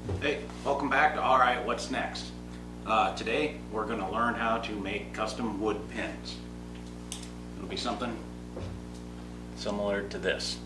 Hey, welcome back to Alright, What's Next? Today we're going to learn how to make custom wood pins. It'll be something similar to this.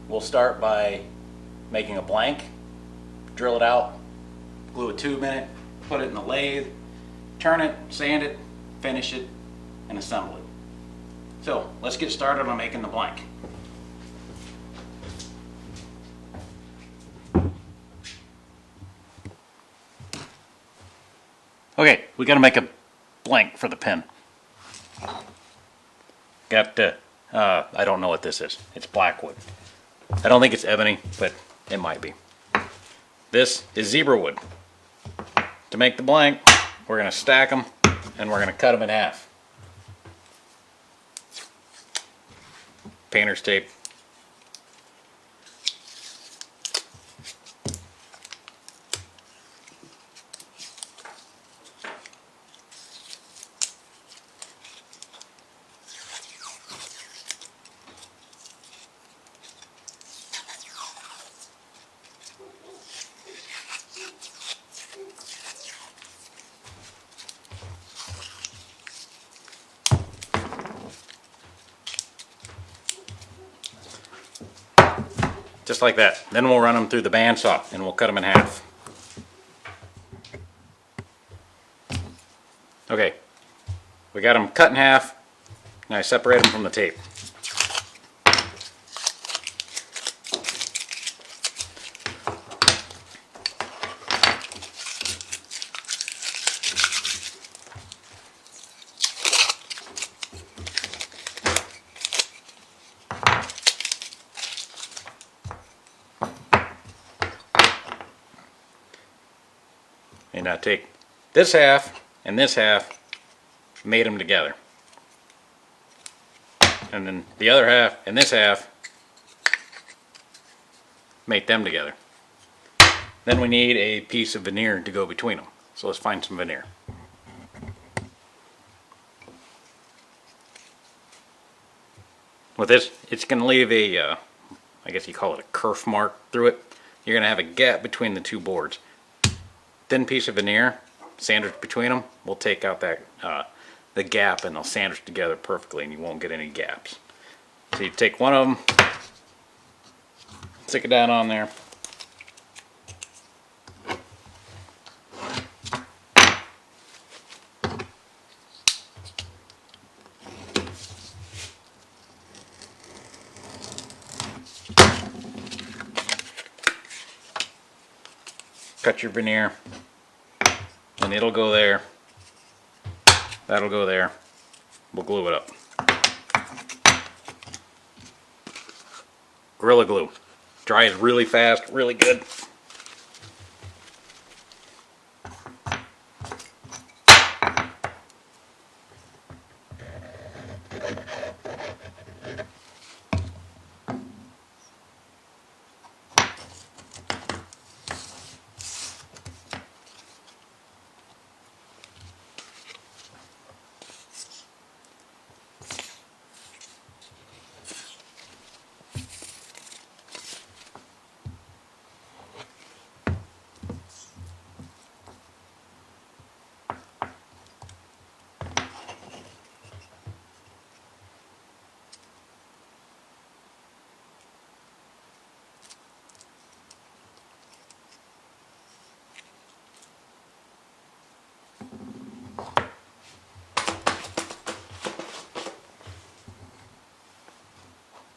We'll start by making a blank, drill it out, glue a tube in it, put it in the lathe, turn it, sand it, finish it, and assemble it. So let's get started on making the blank. Okay, we got to make a blank for the pin. Got to, I don't know what this is. It's black wood. I don't think it's ebony, but it might be. This is zebra wood. To make the blank, we're going to stack them and we're going to cut them in half. Painter's tape. Just like that. Then we'll run them through the bandsaw and we'll cut them in half. Okay, we got them cut in half. Now I separate them from the tape. And I take this half and this half, made them together. And then the other half and this half, make them together. Then we need a piece of veneer to go between them. So let's find some veneer. With this, it's going to leave a, I guess you call it a kerf mark through it. You're going to have a gap between the two boards. Thin piece of veneer, sandwich between them, will take out that the gap and they'll sandwich together perfectly and you won't get any gaps. So you take one of them, stick it down on there. Cut your veneer, and it'll go there. That'll go there. We'll glue it up. Gorilla Glue. Dries really fast, really good.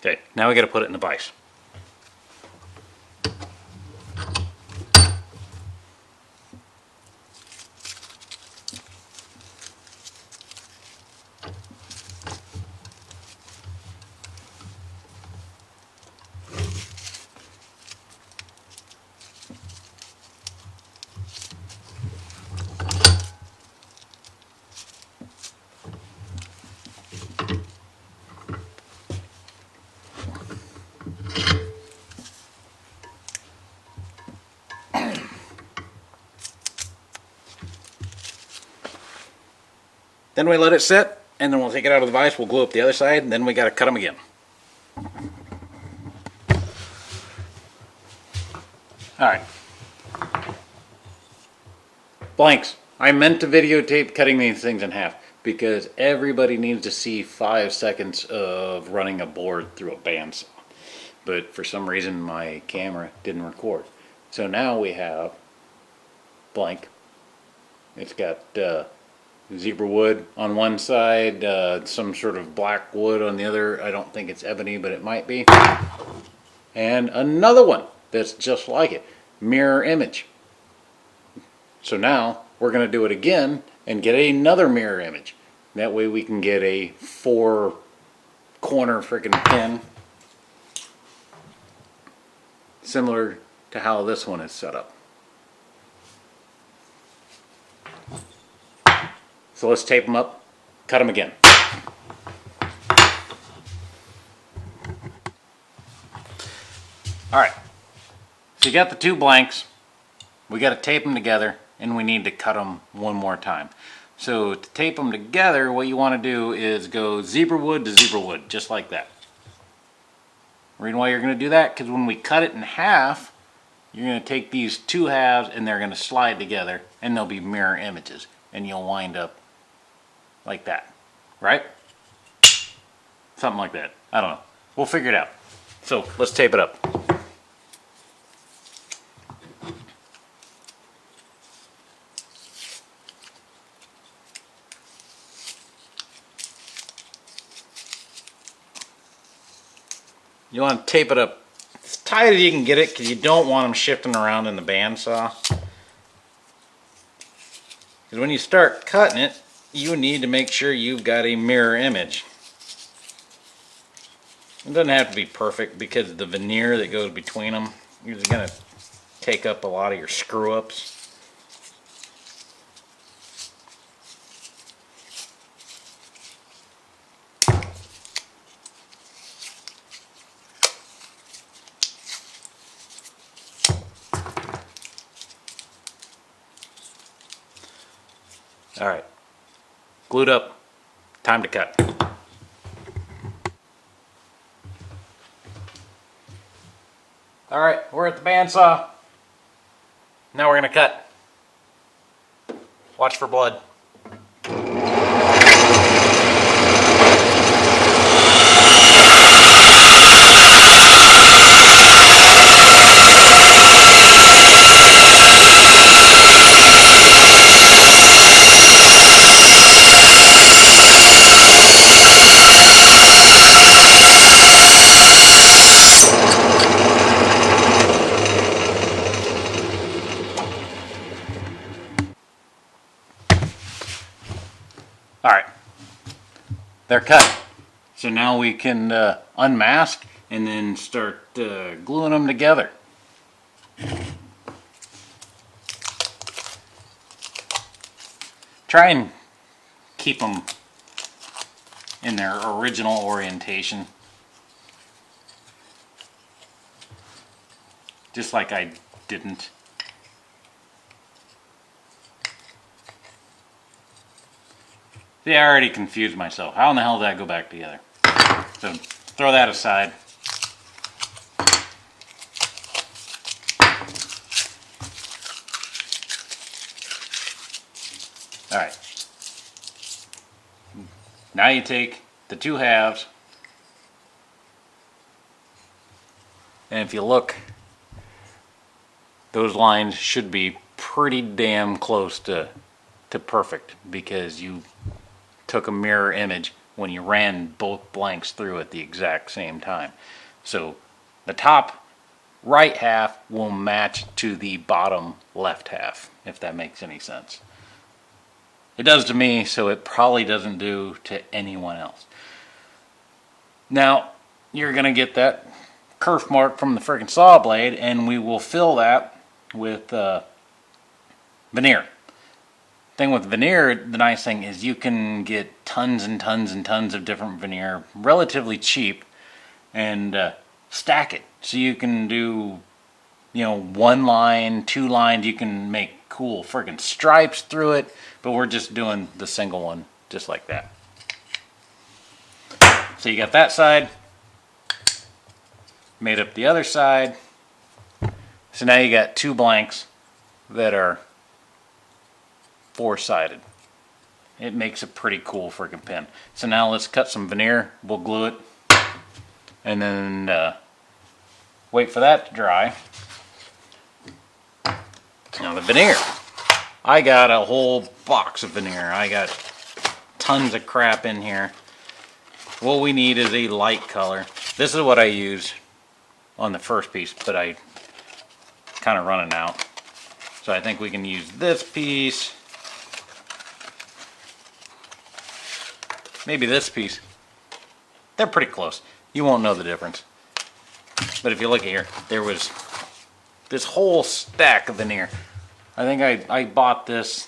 Okay, now we got to put it in the vise. Then we let it sit, and then we'll take it out of the vise, we'll glue up the other side, and then we got to cut them again. Alright, Blanks. I meant to videotape cutting these things in half because everybody needs to see 5 seconds of running a board through a bandsaw. But for some reason my camera didn't record. So now we have blank. It's got zebra wood on one side, some sort of black wood on the other. I don't think it's ebony, but it might be. And another one that's just like it. Mirror image. So now we're going to do it again and get another mirror image. That way we can get a 4-corner freaking pin. Similar to how this one is set up. So let's tape them up, cut them again. Alright, so you got the 2 blanks. We got to tape them together and we need to cut them one more time. So to tape them together, what you want to do is go zebra wood to zebra wood, just like that. The reason why you're going to do that, because when we cut it in half, you're going to take these 2 halves and they're going to slide together and they'll be mirror images. And you'll wind up like that, right? Something like that. I don't know. We'll figure it out. So let's tape it up. You want to tape it up as tight as you can get it because you don't want them shifting around in the bandsaw. Because when you start cutting it, you need to make sure you've got a mirror image. It doesn't have to be perfect because the veneer that goes between them is going to take up a lot of your screw-ups. Alright, glued up, time to cut. Alright, we're at the bandsaw. Now we're going to cut. Watch for blood. Alright, they're cut. So now we can unmask and then start gluing them together. Try and keep them in their original orientation. Just like I didn't. See, I already confused myself. How in the hell did that go back together? So throw that aside. Alright. Now you take the 2 halves, and if you look, those lines should be pretty damn close to perfect because you took a mirror image when you ran both blanks through at the exact same time. So the top right half will match to the bottom left half, if that makes any sense. It does to me, so it probably doesn't do to anyone else. Now, you're going to get that kerf mark from the freaking saw blade, and we will fill that with veneer. Thing with veneer, the nice thing is you can get tons and tons and tons of different veneer relatively cheap and stack it. So you can do, 1 line, 2 lines, you can make cool friggin' stripes through it, but we're just doing the single one just like that. So you got that side, made up the other side. So now you got 2 blanks that are four-sided. It makes a pretty cool freaking pen. So now let's cut some veneer. We'll glue it. And then wait for that to dry. Now the veneer. I got a whole box of veneer. I got tons of crap in here. What we need is a light color. This is what I used on the first piece, but I kind of running out. So I think we can use this piece. Maybe this piece. They're pretty close. You won't know the difference. But if you look at here, there was this whole stack of veneer. I think I bought this.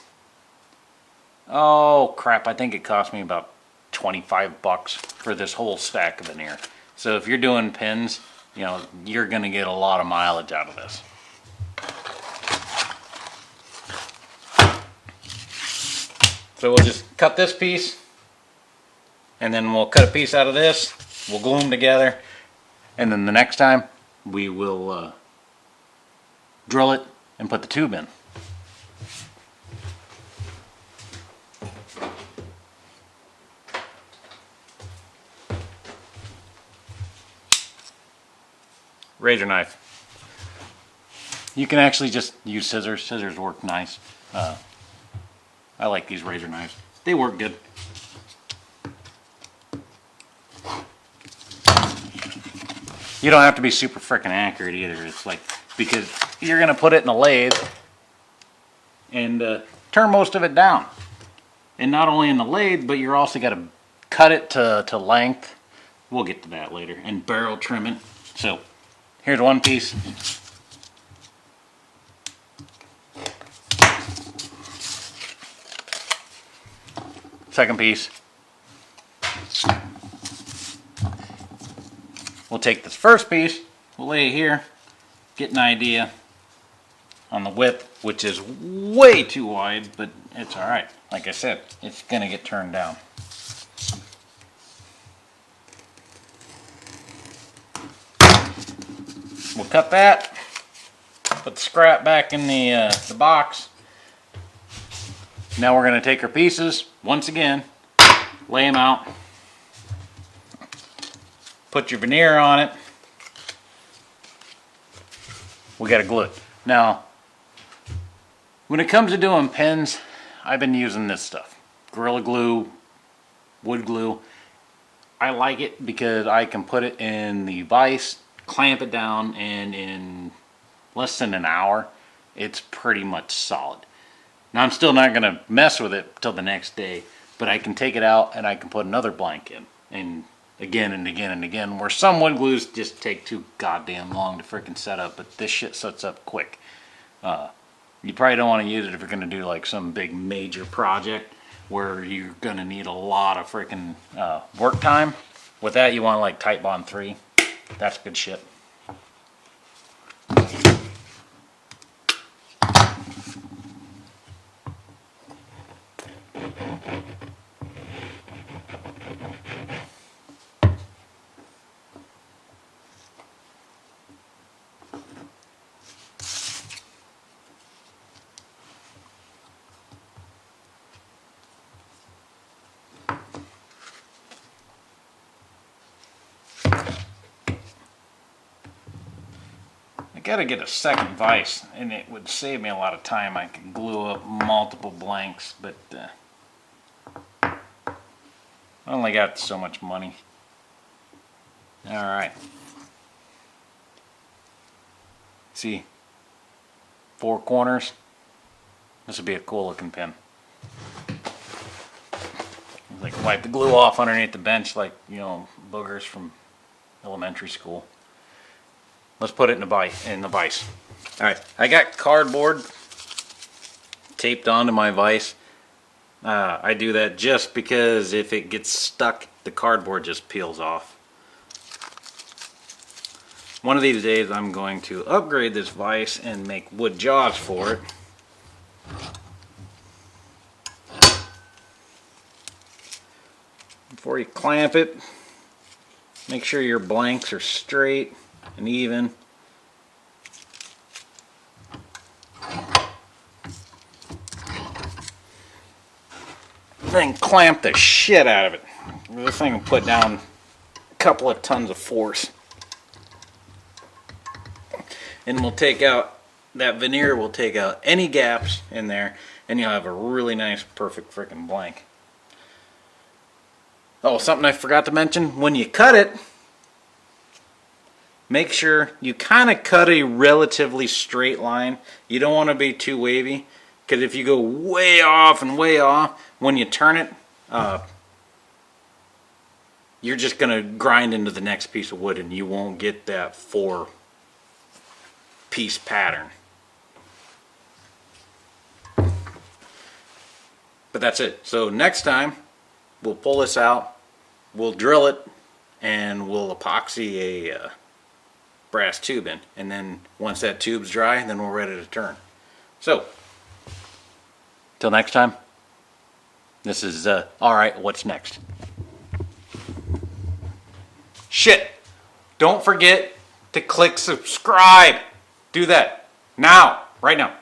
Oh crap, I think it cost me about 25 bucks for this whole stack of veneer. So if you're doing pins, you know, you're gonna get a lot of mileage out of this. So we'll just cut this piece, and then we'll cut a piece out of this, we'll glue them together, and then the next time we will drill it and put the tube in. Razor knife. You can actually just use scissors. Scissors work nice. I like these razor knives. They work good. You don't have to be super freaking accurate either. It's like, because you're going to put it in a lathe and turn most of it down. And not only in the lathe, but you're also got to cut it to length. We'll get to that later. And barrel trim it. So here's one piece. Second piece. We'll take this first piece, we'll lay it here, get an idea on the width, which is way too wide, but it's alright. Like I said, it's going to get turned down. We'll cut that, put the scrap back in the box. Now we're going to take our pieces, once again, lay them out, put your veneer on it. We got to glue it. Now, when it comes to doing pins, I've been using this stuff. Gorilla Glue, wood glue. I like it because I can put it in the vise, clamp it down, and in less than an hour, it's pretty much solid. Now I'm still not going to mess with it till the next day, but I can take it out and I can put another blank in. And again and again and again, where some wood glues just take too goddamn long to freaking set up, but this shit sets up quick. You probably don't want to use it if you're going to do like some big major project where you're going to need a lot of freaking work time. With that, you want like Titebond 3. That's good shit. I gotta get a second vise, and it would save me a lot of time. I could glue up multiple blanks, but I only got so much money. Alright. See? 4 corners. This would be a cool looking pen. Like wipe the glue off underneath the bench like, you know, boogers from elementary school. Let's put it in the vise. Alright, I got cardboard taped onto my vise. I do that just because if it gets stuck, the cardboard just peels off. One of these days I'm going to upgrade this vise and make wood jaws for it. Before you clamp it, make sure your blanks are straight and even. then clamp the shit out of it. This thing will put down a couple of tons of force. And we'll take out, that veneer will take out any gaps in there, and you'll have a really nice, perfect freaking blank. Oh, something I forgot to mention, when you cut it, make sure you kind of cut a relatively straight line. You don't want to be too wavy, because if you go way off and way off, when you turn it, you're just going to grind into the next piece of wood, and you won't get that 4-piece pattern. But that's it. So next time, we'll pull this out, we'll drill it, and we'll epoxy a brass tube in. And then once that tube's dry, then we're ready to turn. So, till next time, this is, alright, what's next? Shit! Don't forget to click subscribe! Do that. Now! Right now.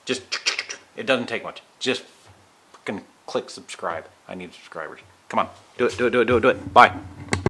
Just, it doesn't take much. Just fucking click subscribe. I need subscribers. Come on. Do it, do it, do it, do it, do it. Bye.